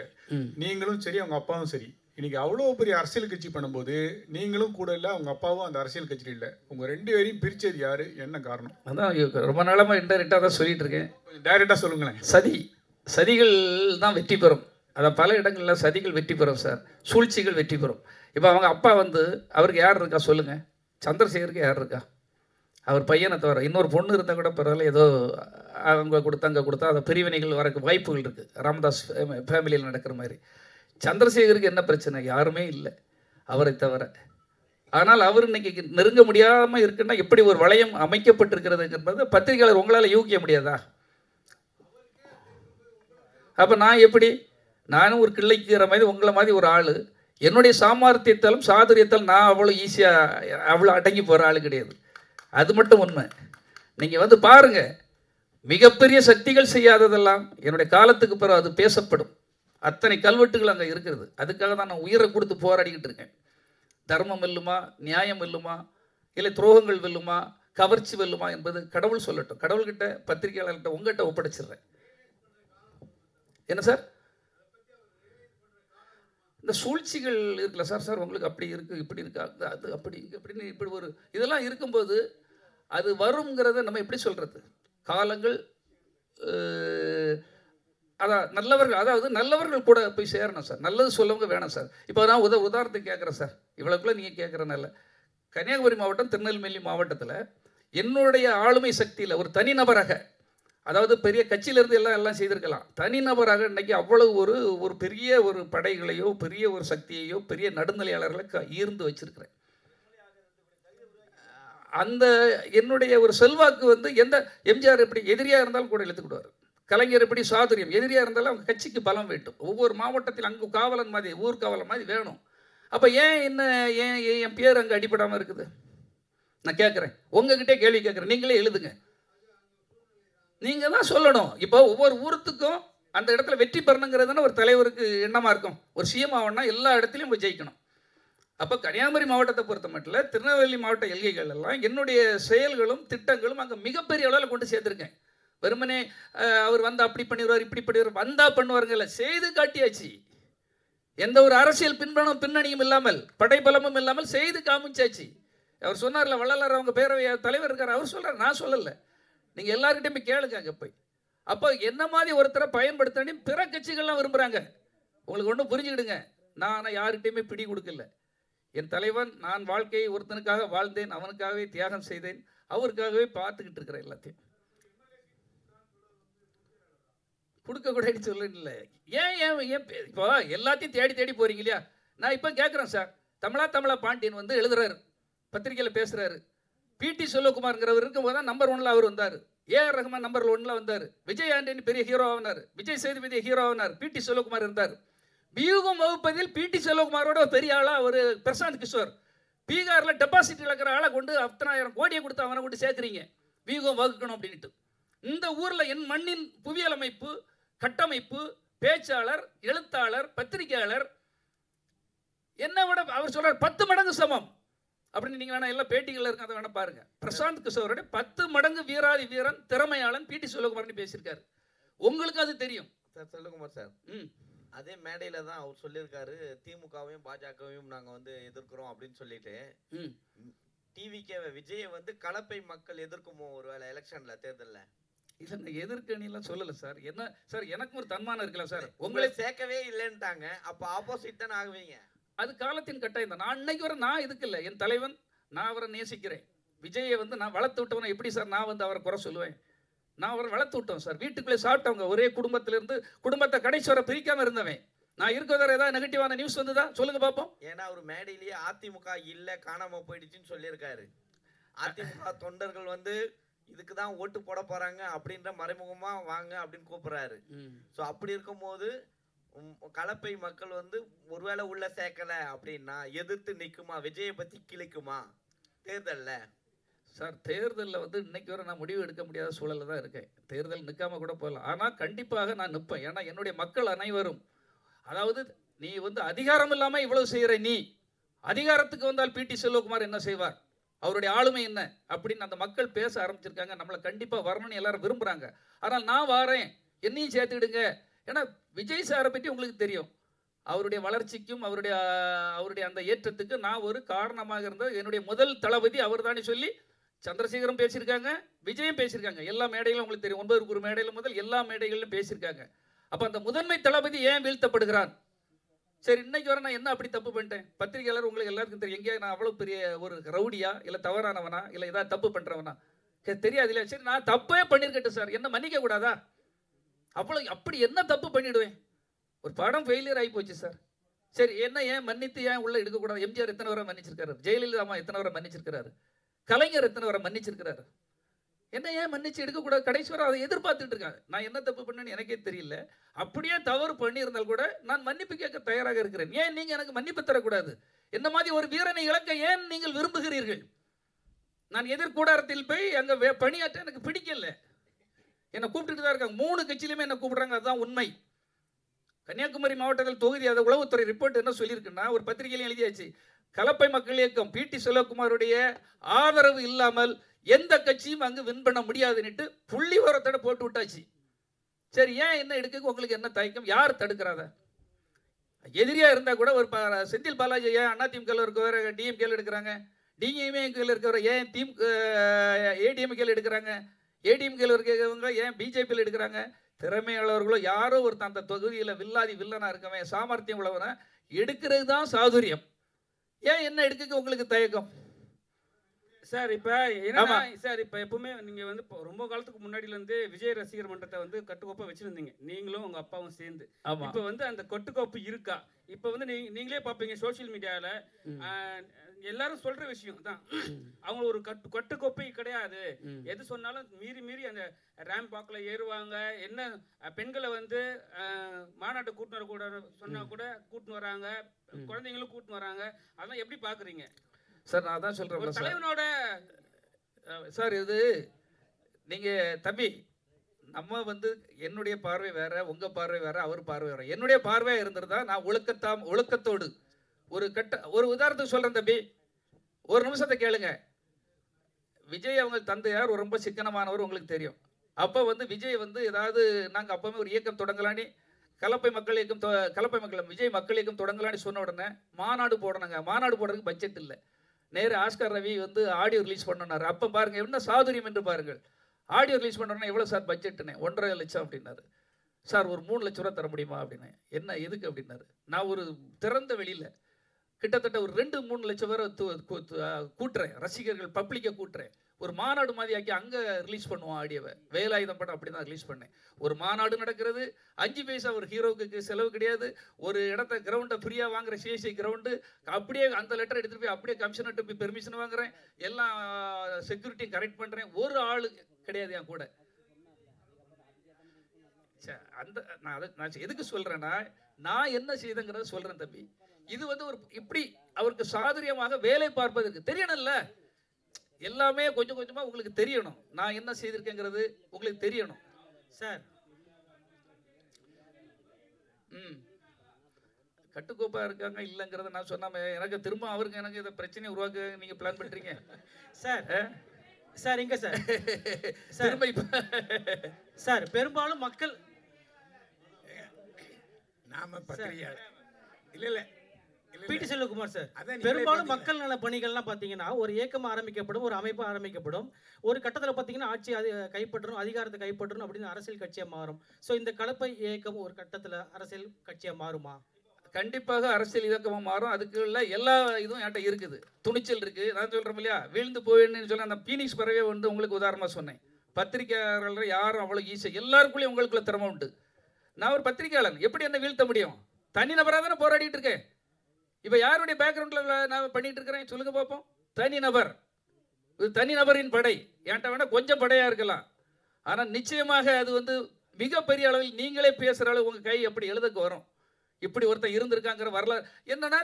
நீங்களும் சரி, அவங்க அப்பாவும் சரி. இன்னைக்கு அவ்வளோ பெரிய அரசியல் கட்சி பண்ணும்போது நீங்களும் கூட இல்லை, அவங்க அப்பாவும் அந்த அரசியல் கட்சியில் இல்லை. உங்க 2 பேரையும் பிரிச்சது யாரு, என்ன காரணம்? அதான் ரொம்ப நாளமாக இன்டெரக்டாக தான் சொல்லிட்டு இருக்கேன். கொஞ்சம் டைரெக்டாக சொல்லுங்களேன். சதிகள் தான் வெற்றி பெறும். அதான் பல இடங்களில் சதிகள் வெற்றி பெறும் சார், சூழ்ச்சிகள் வெற்றி பெறும். இப்போ அவங்க அப்பா வந்து அவருக்கு யார் இருக்கா சொல்லுங்கள்? சந்திரசேகருக்கு யார் இருக்கா? அவர் பையனை தவிர இன்னொரு பொண்ணு இருந்தால் கூட பரவாயில்ல, ஏதோ அவங்க கொடுத்தா அங்கே கொடுத்தா அந்த பிரிவினைகள் வரக்கு வாய்ப்புகள் இருக்குது. ராமதாஸ் ஃபேமிலியில் நடக்கிற மாதிரி. சந்திரசேகருக்கு என்ன பிரச்சனை? யாருமே இல்லை அவரை தவிர. ஆனால் அவர் இன்னைக்கு நெருங்க முடியாமல் இருக்குன்னா எப்படி ஒரு வளையம் அமைக்கப்பட்டிருக்கிறதுங்கிறது பத்திரிகையாளர் உங்களால் யூகிக்க முடியாதா? அப்போ நான் எப்படி, நானும் ஒரு கிள்ளைக்கிற மாதிரி உங்களை மாதிரி ஒரு ஆள், என்னுடைய சாமர்த்தியத்தாலும் சாதுரியத்தாலும் நான் அவ்வளோ ஈஸியாக அவ்வளோ அடங்கி போகிற ஆள் கிடையாது. அது மட்டும் உண்மை. நீங்கள் வந்து பாருங்கள், மிகப்பெரிய சக்திகள் செய்யாததெல்லாம் என்னுடைய காலத்துக்கு பிறகு அது பேசப்படும். அத்தனை கல்வெட்டுகள் அங்கே இருக்கிறது. அதுக்காக தான் நான் உயிரை கொடுத்து போராடிக்கிட்டு இருக்கேன். தர்மம் வெல்லுமா, நியாயம் வெல்லுமா, இல்லை துரோகங்கள் வெல்லுமா, கவர்ச்சி வெல்லுமா என்பது கடவுள் சொல்லட்டும். கடவுள்கிட்ட, பத்திரிகையாளர்கிட்ட, உங்கள்கிட்ட ஒப்படைச்சிடுறேன். என்ன சார் இந்த சூழ்ச்சிகள் இருக்குல்ல சார் உங்களுக்கு அப்படி இருக்குது, இப்படி இருக்கா, அது அப்படி இப்படின்னு இப்படி ஒரு இதெல்லாம் இருக்கும்போது அது வருங்கிறத நம்ம எப்படி சொல்கிறது? காலங்கள் அதான் நல்லவர்கள், அதாவது நல்லவர்கள் கூட போய் சேரணும் சார். நல்லது சொல்லவங்க வேணும் சார். இப்போ நான் உதாரணத்துக்கு கேட்குறேன் சார், இவ்வளோக்குள்ளே நீங்கள் கேட்குறனால, கன்னியாகுமரி மாவட்டம், திருநெல்வேலி மாவட்டத்தில் என்னுடைய ஆளுமை சக்தியில் ஒரு தனிநபராக, அதாவது பெரிய கட்சியிலேருந்து எல்லாம் செய்திருக்கலாம், தனிநபராக இன்றைக்கி அவ்வளவு ஒரு பெரிய ஒரு படைகளையோ பெரிய ஒரு சக்தியையோ பெரிய நடுநிலையாளர்களை ஈர்ந்து வச்சிருக்கிறேன். அந்த என்னுடைய ஒரு செல்வாக்கு வந்து எந்த எம்ஜிஆர் எப்படி எதிரியாக இருந்தாலும் கூட இழுத்துக்கிடுவார். கலைஞர் எப்படி சாதுரியம், எதிரியாக இருந்தாலும் அவங்க கட்சிக்கு பலம் வேண்டும். ஒவ்வொரு மாவட்டத்தில் அங்கே காவலன் மாதிரி, ஊர் காவலன் மாதிரி வேணும். அப்போ ஏன் என் பேர் அங்கே அடிபடாமல் இருக்குது? நான் கேட்குறேன், உங்ககிட்டே கேள்வி கேட்குறேன், நீங்களே எழுதுங்க. நீங்கள் தான் சொல்லணும். இப்போ ஒவ்வொரு ஊருத்துக்கும் அந்த இடத்துல வெற்றி பெறணுங்கிறதுனா ஒரு தலைவருக்கு எண்ணமாக இருக்கும். ஒரு சிஎம் ஆகணும்னா எல்லா இடத்துலையும் போய் ஜெயிக்கணும். அப்போ கன்னியாகுமரி மாவட்டத்தை பொறுத்த மட்டும் திருநெல்வேலி மாவட்ட எல்கைகள் எல்லாம் என்னுடைய செயல்களும் திட்டங்களும் அங்கே மிகப்பெரிய அளவில் கொண்டு சேர்த்துருக்கேன். வெறுமனே அவர் வந்தால் அப்படி பண்ணிடுவார், இப்படி பண்ணிடுவார், வந்தால் பண்ணுவாருங்கல்ல, செய்து காட்டியாச்சு. எந்த ஒரு அரசியல் பின்னணியும் இல்லாமல், படைபலமும் இல்லாமல் செய்து காமிச்சாச்சு. அவர் சொன்னார்ல, வள்ளலார் அவங்க பேரவை தலைவர் இருக்கார், அவர் சொல்கிறார், நான் சொல்லலை. நீங்கள் எல்லாருக்கிட்டையும் போய் கேளுங்க அங்கே போய். அப்போ என்ன மாதிரி ஒருத்தரை பயன்படுத்தணும் பிற கட்சிகள்லாம் விரும்புகிறாங்க. உங்களுக்கு ஒன்றும் புரிஞ்சுக்கிடுங்க, நான் யாருக்கிட்டையுமே பிடி கொடுக்கல. என் தலைவன், நான் வாழ்க்கையை ஒருத்தனுக்காக வாழ்ந்தேன், அவனுக்காகவே தியாகம் செய்தேன், அவருக்காகவே பார்த்துக்கிட்டு இருக்கிறேன். எல்லாத்தையும் கொடுக்கக்கூடாதுன்னு சொல்லல. ஏன் இப்போ எல்லாத்தையும் தேடி போகிறீங்க இல்லையா? நான் இப்போ கேட்குறேன் சார், தமிழா பாண்டியன் வந்து எழுதுறாரு, பத்திரிகையில் பேசுகிறாரு. பிடி செல்வகுமார்ங்கிறவர் இருக்கும்போது தான் நம்பர் 1ல் அவர் வந்தார். ஏஆர் ரஹ்மான் நம்பர் 1ல் வந்தார். விஜய் ஆண்டனி பெரிய ஹீரோ ஆனார். விஜய் சேதுபதி ஹீரோ ஆனார். பிடி செல்வகுமார் இருந்தார். வியூகம் வகுப்பதில் பிடி செல்வகுமாரோட பெரிய ஆளாக ஒரு பிரசாந்த் கிஷோர். பீகாரில் டெபாசிட் இழக்கிற ஆளை கொண்டு 10,000 கோடியை கொடுத்து அவனை கொண்டு சேர்க்குறீங்க வியூகம் வகுக்கணும் அப்படின்ட்டு. இந்த ஊரில் என் மண்ணின் புவியியல் அமைப்பு, கட்டமைப்பு, பேச்சாளர், எழுத்தாளர், பத்திரிகையாளர் என்ன விட அவர் சொல்கிறார் 10 மடங்கு சமம் அப்படின்னு. நீங்கள் வேணா எல்லாம் பேட்டிகளில் இருக்க அதை வேணா பாருங்க. பிரசாந்த் கிஷோரோட 10 மடங்கு வீராதி வீரன், திறமையாளன் பிடி செல்வகுமார்னு பேசியிருக்காரு. உங்களுக்கு அது தெரியும் சார். செல்வகுமார் சார், அதே மேடையில தான் அவர் சொல்லியிருக்காரு, திமுகவையும் பாஜகவையும் நாங்கள் வந்து எதிர்க்கிறோம் அப்படின்னு சொல்லிட்டு. டிவிகே விஜயை வந்து கலப்பை மக்கள் எதிர்க்குமோ ஒருவேளை எலெக்ஷன்ல, தேர்தலில்? இல்லை, எதிர்க்கணிலாம் சொல்லலை சார். என்ன சார், எனக்கும் ஒரு தன்மானம் இருக்கலாம் சார். உங்களை சேர்க்கவே இல்லைன்ட்டாங்க, அப்போ ஆப்போசிட் தானே ஆகுவீங்க. அது காலத்தின் கட்டாயம் தான். நான் இன்னைக்கு வர நான் இதுக்கு இல்லை. என் தலைவன், நான் அவரை நேசிக்கிறேன். விஜயை வந்து நான் வளர்த்து விட்டவனை எப்படி சார் நான் வந்து அவரை குறை சொல்லுவேன்? நான் அவரை வளர்த்து விட்டோம் சார். வீட்டுக்குள்ளே சாப்பிட்டவங்க, ஒரே குடும்பத்திலிருந்து குடும்பத்தை கடைசி வரை பிரிக்காமல் இருந்தவன். நான் இருக்கிற ஏதாவது நெகட்டிவான நியூஸ் வந்துதா சொல்லுங்க பார்ப்போம். ஏன்னா ஒரு மேடையிலேயே அதிமுக இல்ல காணாம போயிடுச்சுன்னு சொல்லியிருக்காரு. அதிமுக தொண்டர்கள் வந்து இதுக்கு தான் ஓட்டு போட போறாங்க அப்படின்ற மறைமுகமா வாங்க அப்படின்னு கூப்பிடுறாரு. ஸோ அப்படி இருக்கும்போது கலப்பை மக்கள் வந்து ஒருவேளை உள்ள சேர்க்கல அப்படின்னா எதிர்த்து நிக்குமா? விஜயை பத்தி கிழிக்குமா தேர்தல்ல? சார் தேர்தலில் வந்து இன்னைக்கு வரை நான் முடிவு எடுக்க முடியாத சூழலில் தான் இருக்கேன். தேர்தல் நிற்காம கூட போகலாம், ஆனால் கண்டிப்பாக நான் நிற்பேன். ஏன்னா என்னுடைய மக்கள் அனைவரும், அதாவது நீ வந்து அதிகாரம் இல்லாமல் இவ்வளவு செய்கிற, நீ அதிகாரத்துக்கு வந்தால் பிடி செல்வகுமார் என்ன செய்வார், அவருடைய ஆளுமை என்ன அப்படின்னு அந்த மக்கள் பேச ஆரம்பிச்சிருக்காங்க. நம்மளை கண்டிப்பாக வரணும்னு எல்லாரும் விரும்புகிறாங்க. ஆனால் நான் வாரேன், என்னையும் சேர்த்துக்கிடுங்க. ஏன்னா விஜய் சாரை பற்றி உங்களுக்கு தெரியும், அவருடைய வளர்ச்சிக்கும் அவருடைய அந்த ஏற்றத்துக்கு நான் ஒரு காரணமாக இருந்த என்னுடைய முதல் தளபதி அவர் தானே சொல்லி சந்திரசேகரும் பேசியிருக்காங்க, விஜயும் பேசியிருக்காங்க. எல்லா மேடைகளும் உங்களுக்கு தெரியும், 9 மேடையில் முதல் எல்லா மேடைகளிலும் பேசியிருக்காங்க. அப்போ அந்த முதன்மை தளபதி ஏன் வீழ்த்தப்படுகிறான்? சரி, இன்னைக்கு வர நான் என்ன அப்படி தப்பு பண்ணிட்டேன்? பத்திரிகையாளர் உங்களுக்கு எல்லாருக்கும் தெரியும், எங்கேயா நான் அவ்வளோ பெரிய ஒரு ரவுடியா, இல்லை தவறானவனா, இல்லை ஏதாவது தப்பு பண்ணுறவனா தெரியாது இல்லையா? சரி, நான் தப்பே பண்ணியிருக்கட்டும் சார், என்ன மன்னிக்க கூடாதா? அப்படி என்ன தப்பு பண்ணிடுவேன்? ஒரு படம் ஃபெயிலியர் ஆகி போச்சு சார். சரி, என்ன ஏன் மன்னித்து ஏன் உள்ள எடுக்கக்கூடாது? எம்ஜிஆர் எத்தனை வரை மன்னிச்சிருக்காரு, ஜெயலலிதா அம்மா எத்தனை வரை மன்னிச்சிருக்கிறாரு, கலைஞர் எத்தனை வரை மன்னிச்சிருக்கிறாரு, என்ன ஏன் மன்னிச்சு எடுக்கக்கூடாது? கடைசி வரை அதை எதிர்பார்த்துட்டு இருக்காங்க. நான் என்ன தப்பு பண்ணேன்னு எனக்கே தெரியல. அப்படியே தவறு பண்ணியிருந்தால் கூட நான் மன்னிப்பு கேட்க தயாராக இருக்கிறேன். ஏன் நீங்கள் எனக்கு மன்னிப்பு தரக்கூடாது? என்ன மாதிரி ஒரு வீரனை இழக்க ஏன் நீங்கள் விரும்புகிறீர்கள்? நான் எதிர்கூடாரத்தில் போய் அங்கே பணியாற்ற எனக்கு பிடிக்கல. என்னை கூப்பிட்டுட்டு தான் இருக்காங்க, 3 கட்சியிலுமே என்னை கூப்பிடுறாங்க, அதுதான் உண்மை. கன்னியாகுமரி மாவட்டத்தில் தொகுதி அதை உளவுத்துறை ரிப்போர்ட் என்ன சொல்லியிருக்குன்னா, ஒரு பத்திரிகையிலும் எழுதியாச்சு, கலப்பை மக்கள் இயக்கம் பிடி செல்வகுமாருடைய ஆதரவு இல்லாமல் எந்த கட்சியும் அங்கு வின் பண்ண முடியாதுன்னுட்டு புள்ளி வரத்தோட போட்டு விட்டாச்சு. சரி, ஏன் என்ன எடுக்க உங்களுக்கு என்ன தயக்கம்? யார் தடுக்கிறாத? எதிரியா இருந்தா கூட ஒரு செந்தில் பாலாஜி ஏன் அதிமுக இருக்கவர் டிஎம்கேல எடுக்கிறாங்க, டிஎம்கேல இருக்கவர் ஏன் ஏடிஎம்கேல எடுக்கிறாங்க, ஏடிஎம்கேல இருக்கிறவங்க ஏன் பிஜேபியில் எடுக்கிறாங்க? திறமையாளர்களோ யாரோ ஒருத்தன் அந்த தொகுதியில் வில்லனா இருக்கவன், சாமர்த்தியம் உள்ளவனை எடுக்கிறது தான் சாதுரியம். ஏன் என்ன எடுக்க உங்களுக்கு தயக்கம்? சார் இப்போ என்ன சார், இப்போ எப்பவுமே நீங்கள் வந்து ரொம்ப காலத்துக்கு முன்னாடியிலேருந்து விஜய் ரசிகர் மன்றத்தை வந்து கட்டுக்கோப்பாக வச்சுருந்தீங்க, நீங்களும் உங்கள் அப்பாவும் சேர்ந்து. இப்போ வந்து அந்த கட்டுக்கோப்பு இருக்கா? இப்போ வந்து நீங்களே பார்ப்பீங்க சோசியல் மீடியாவில் எல்லாரும் சொல்கிற விஷயம் தான், அவங்க ஒரு கட்டுக்கோப்பை கிடையாது. எது சொன்னாலும் மீறி அந்த ரேம்ப் வாக்கில் ஏறுவாங்க. என்ன பெண்களை வந்து மாநாட்டை கூட்டின்னு வரக்கூட சொன்னால் கூட கூட்டின்னு வராங்க, குழந்தைங்களும் கூட்டின்னு வராங்க. அதெல்லாம் எப்படி பார்க்குறீங்க சார்? நான் தான் சொல்கிறேன் தலைவனோட சார், இது நீங்கள் தம்பி, நம்ம வந்து என்னுடைய பார்வை வேற, உங்கள் பார்வை வேற, அவர் பார்வை வேற. என்னுடைய பார்வையாக இருந்திருந்தா நான் ஒழுக்கத்தோடு ஒரு உதாரணத்துக்கு சொல்கிறேன் தம்பி, ஒரு நிமிஷத்தை கேளுங்க. விஜய் அவங்க தந்தையார் ஒரு ரொம்ப சிக்கனமானவர், உங்களுக்கு தெரியும். அப்போ வந்து விஜய் வந்து ஏதாவது நாங்கள் அப்போவே ஒரு இயக்கம் தொடங்கலான்னு, கலப்பை மக்கள் விஜய் மக்கள் இயக்கம் தொடங்கலான்னு சொன்ன உடனே மாநாடு போடணுங்க. மாநாடு போடுறதுக்கு பட்ஜெட் இல்லை. நேரு ஆஸ்கர் ரவி வந்து ஆடியோ ரிலீஸ் பண்ணனார். அப்போ பாருங்கள் என்ன சாதுரியம் என்று பாருங்கள். ஆடியோ ரிலீஸ் பண்ணோன்னா எவ்வளோ சார் பட்ஜெட்டுன்னு? 1.5 லட்சம் அப்படின்னாரு. சார் ஒரு 3 லட்ச ரூபா தர முடியுமா அப்படின்னு. என்ன எதுக்கு அப்படின்னாரு. நான் ஒரு திறந்த வெளியில் கிட்டத்தட்ட ஒரு 2-3 லட்சம் பேரை கூட்டுறேன், ரசிகர்கள் பப்ளிக்கை கூட்டுறேன். ஒரு மாநாடு மாதிரி ஆக்கி அங்கே ரிலீஸ் பண்ணுவோம் ஆடியோவை. வேலாயுதம் படம் அப்படி தான் ரிலீஸ் பண்ணேன். ஒரு மாநாடு நடக்கிறது, 5 பைசா ஒரு ஹீரோவுக்கு செலவு கிடையாது. ஒரு இடத்த கிரவுண்டை ஃப்ரீயாக வாங்குற சிஎஸ்சி கிரவுண்டு, அப்படியே அந்த லெட்டர் எடுத்துகிட்டு போய் அப்படியே கமிஷனர்கிட்ட போய் பெர்மிஷன் வாங்குறேன், எல்லாம் செக்யூரிட்டியும் கரெக்ட் பண்ணுறேன். ஒரு ஆள் கிடையாது என் கூட. நான் எதுக்கு சொல்கிறேன்னா, நான் என்ன செய்தேங்கிறத சொல்கிறேன் தம்பி. இது வந்து ஒரு இப்படி அவருக்கு சாதுரியமாக வேலை பார்ப்பதற்கு தெரியணும்ல. எல்லாமே கொஞ்சம் கொஞ்சமா உங்களுக்கு தெரியணும். நான் என்ன செய்திருக்கேங்கிறது உங்களுக்கு தெரியணும் சார். கட்டுக்கோப்பா இருக்காங்க இல்லைங்கிறத நான் சொன்னாம எனக்கு திரும்ப அவருக்கு எனக்கு இதை பிரச்சனையை உருவாக்க நீங்க பிளான் பண்றீங்க சார். சார் இங்க சார் சார் பெரும்பாலும் மக்கள் நாம பத்திரிகையாளர் இல்ல பிடி செல்வகுமார் சார், பெரும்பாலும் மக்கள் நல பணிகள்லாம் பார்த்தீங்கன்னா ஒரு இயக்கம் ஆரம்பிக்கப்படும், ஒரு அமைப்பு ஆரம்பிக்கப்படும், ஒரு கட்டத்தில் பார்த்தீங்கன்னா ஆட்சி கைப்பற்றணும், அதிகாரத்தை கைப்பற்றணும் அப்படின்னு அரசியல் கட்சியாக மாறும். ஸோ இந்த கலப்பை இயக்கம் ஒரு கட்டத்தில் அரசியல் கட்சியாக மாறுமா? கண்டிப்பாக அரசியல் இயக்கமாக மாறும். அதுக்குள்ள எல்லா இதுவும் என்கிட்ட இருக்குது. துணிச்சல் இருக்குது. நான் சொல்கிறேன் இல்லையா, வீழ்ந்து போவேன்னு சொல்ல அந்த பீனிக்ஸ் பறவை வந்து உங்களுக்கு உதாரணமாக சொன்னேன். பத்திரிகையாளர்கள் யாரும் அவ்வளோ ஈஸியாக எல்லாருக்குள்ளேயும் உங்களுக்குள்ள திறமை உண்டு. நான் ஒரு பத்திரிகையாளன், எப்படி என்ன வீழ்த்த முடியும்? தனிநபராக தானே போராடிட்டு இருக்கேன். இப்போ யாருடைய பேக்ரவுண்டில் நான் பண்ணிட்டு இருக்கிறேன் சொல்லுங்க பார்ப்போம். தனிநபர், இது தனிநபரின் படை. என்கிட்ட வேணால் கொஞ்சம் படையாக இருக்கலாம், ஆனால் நிச்சயமாக அது வந்து மிகப்பெரிய அளவில் நீங்களே பேசுகிற அளவு உங்கள் கை அப்படி எழுதுக்கு வரும். இப்படி ஒருத்தர் இருந்திருக்காங்கிற வரலாறு என்னன்னா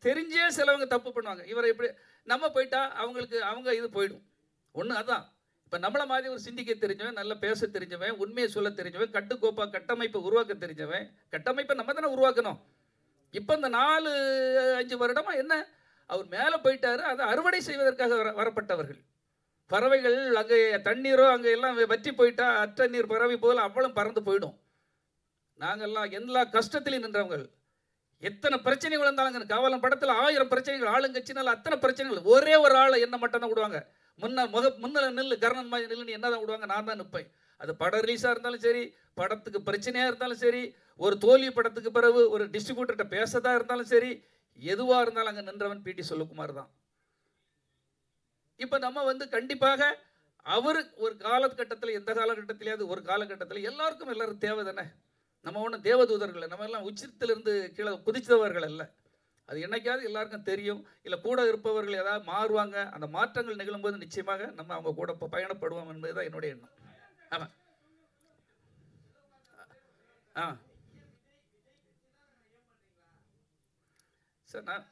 தெரிஞ்சே சிலவங்க தப்பு பண்ணுவாங்க. இவரை இப்படி நம்ம போயிட்டா அவங்களுக்கு அவங்க இது போயிடும். ஒன்று அதான். இப்போ நம்மளை மாதிரி ஒரு சிந்திக்க தெரிஞ்சவன், நல்லா பேச தெரிஞ்சவன், உண்மையை சொல்ல தெரிஞ்சவன், கட்டுக்கோப்பாக கட்டமைப்பை உருவாக்க தெரிஞ்சவன். கட்டமைப்பை நம்ம தானே உருவாக்கணும். இப்போ இந்த 4-5 வருடமா என்ன அவர் மேலே போயிட்டாரு, அதை அறுவடை செய்வதற்காக வரப்பட்டவர்கள். பறவைகள் அங்கே தண்ணீரோ அங்கே எல்லாம் வற்றி போயிட்டா அற்ற நீர் பறவை போல் அவ்வளவு பறந்து போயிடும். நாங்கள்லாம் எல்லா கஷ்டத்திலையும் நின்றவங்க. எத்தனை பிரச்சனைகள் இருந்தாலும் காவலன் படத்தில் 1000 பிரச்சனைகள், ஆளுங்கட்சினால அத்தனை பிரச்சனைகள். ஒரே ஒரு ஆளை என்ன மட்டும் தான் விடுவாங்க. முன்னில் நில்லு, கர்ணன் மாதிரி நில்லுன்னு என்ன தான் விடுவாங்க. நான் தான் நிற்பேன். அது படம் ரிலீஸாக இருந்தாலும் சரி, படத்துக்கு பிரச்சனையாக இருந்தாலும் சரி, ஒரு தோல்வி படத்துக்கு பிறகு ஒரு டிஸ்ட்ரிபியூட்டர்கிட்ட பேசதாக இருந்தாலும் சரி, எதுவாக இருந்தாலும் அங்கே நின்றவன் பிடி செல்வகுமார் தான். இப்போ நம்ம வந்து கண்டிப்பாக அவர் ஒரு காலகட்டத்தில், எந்த காலகட்டத்திலேயாவது ஒரு காலகட்டத்தில் எல்லாரும் தேவை தானே. நம்ம ஒன்றும் தேவதூதர்கள், நம்ம எல்லாம் உச்சத்திலிருந்து கீழே குதிச்சவர்கள் அல்ல. அது என்னைக்காவது எல்லாருக்கும் தெரியும். இல்லை கூட இருப்பவர்கள் ஏதாவது மாறுவாங்க. அந்த மாற்றங்கள் நிகழும்போது நிச்சயமாக நம்ம அவங்க கூட பயணப்படுவோம் என்பதுதான் என்னுடைய எண்ணம். ஆமாம். சார் நான்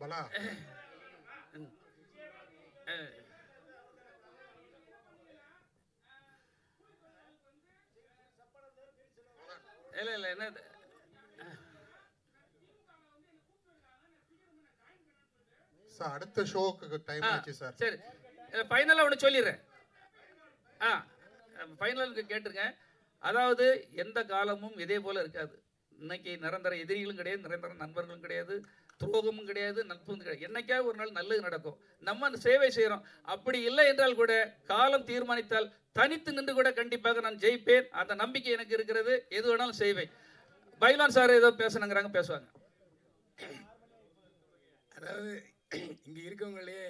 பலா இல்லை என்ன சார், அடுத்த ஷோக்கு டைம் ஆச்சு சார். சரி, ஃபைனலாக ஒன்று சொல்லிடுறேன். ஃபைனலுக்கு கேட்டிருக்கேன். அதாவது எந்த காலமும் இதே போல் இருக்காது. இன்னைக்கு நிரந்தர எதிரிகளும் கிடையாது, நிரந்தர நண்பர்களும் கிடையாது, துரோகமும் கிடையாது, நட்பும் கிடையாது. என்னைக்காவது ஒரு நாள் நல்லது நடக்கும். நம்ம சேவை செய்கிறோம். அப்படி இல்லை என்றால் கூட காலம் தீர்மானித்தால் தனித்து நின்று கூட கண்டிப்பாக நான் ஜெயிப்பேன். அந்த நம்பிக்கை எனக்கு இருக்கிறது. எது வேணாலும் செய்வேன். பைலான் சார் ஏதோ பேசணுங்கிறாங்க, பேசுவாங்க. அதாவது இங்கே இருக்கவங்களே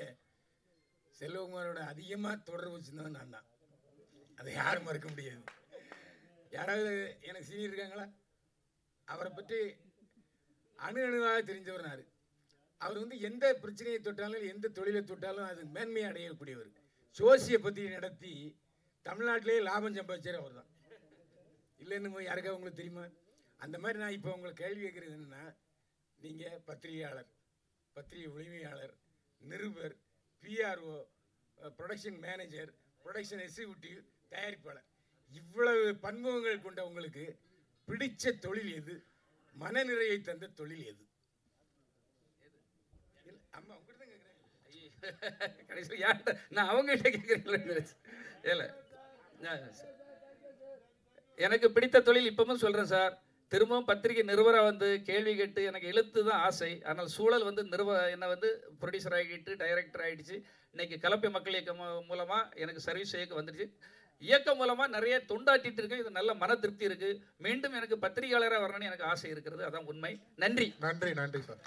செல்வகுமாரோட அதிகமாக தொடர்பு வச்சுருந்தவன் நான் தான். அதை யாரும் மறுக்க முடியாது. யாராவது எனக்கு சீனியர் இருக்காங்களா? அவரை பற்றி அணுவாக தெரிஞ்சவர் நான். அவர் வந்து எந்த பிரச்சனையை தொட்டாலும், எந்த தொழிலை தொட்டாலும் அது மேன்மையை அடையக்கூடியவர். சோசியை பற்றி நடத்தி தமிழ்நாட்டிலே லாபம் சம்பாதிச்சார் அவர் தான். இல்லைன்னு யாருக்கா உங்களுக்கு தெரியுமா? அந்த மாதிரி நான் இப்போ உங்களுக்கு கேள்வி கேட்குறது என்னென்னா, நீங்கள் பத்திரிகையாளர், பத்திரிகை உரிமையாளர், நிருபர், PRO, production manager, production executive, தயாரிப்பாளர், இவ்வளவு பன்முகங்கள் கொண்ட உங்களுக்கு பிடிச்ச தொழில் எது? மனநிறைவை தந்த தொழில் எது? அம்மா உங்ககிட்ட தான் கேட்குறேன். கடைசியில் யார்கிட்ட நான் அவங்ககிட்ட கேட்குறேன். இல்லை, எனக்கு பிடித்த தொழில் இப்பவும் சொல்கிறேன் சார். திரும்பவும் பத்திரிகை நிருபராக வந்து கேள்வி கேட்டு எனக்கு எழுத்து தான் ஆசை. ஆனால் சூழல் வந்து என்னை வந்து ப்ரொடியூசர் ஆகிட்டு டைரக்டர் ஆகிடுச்சு. இன்றைக்கி கலப்பை மக்கள் இயக்கம் மூலமாக எனக்கு சர்வீஸ் இயக்கம் வந்துடுச்சு. இயக்கம் மூலமாக நிறைய தொண்டாட்டிட்டு இருக்கேன். இது நல்ல மன திருப்தி இருக்குது. மீண்டும் எனக்கு பத்திரிகையாளராக வரணும்னு எனக்கு ஆசை இருக்கிறது. அதான் உண்மை. நன்றி. நன்றி நன்றி சார்.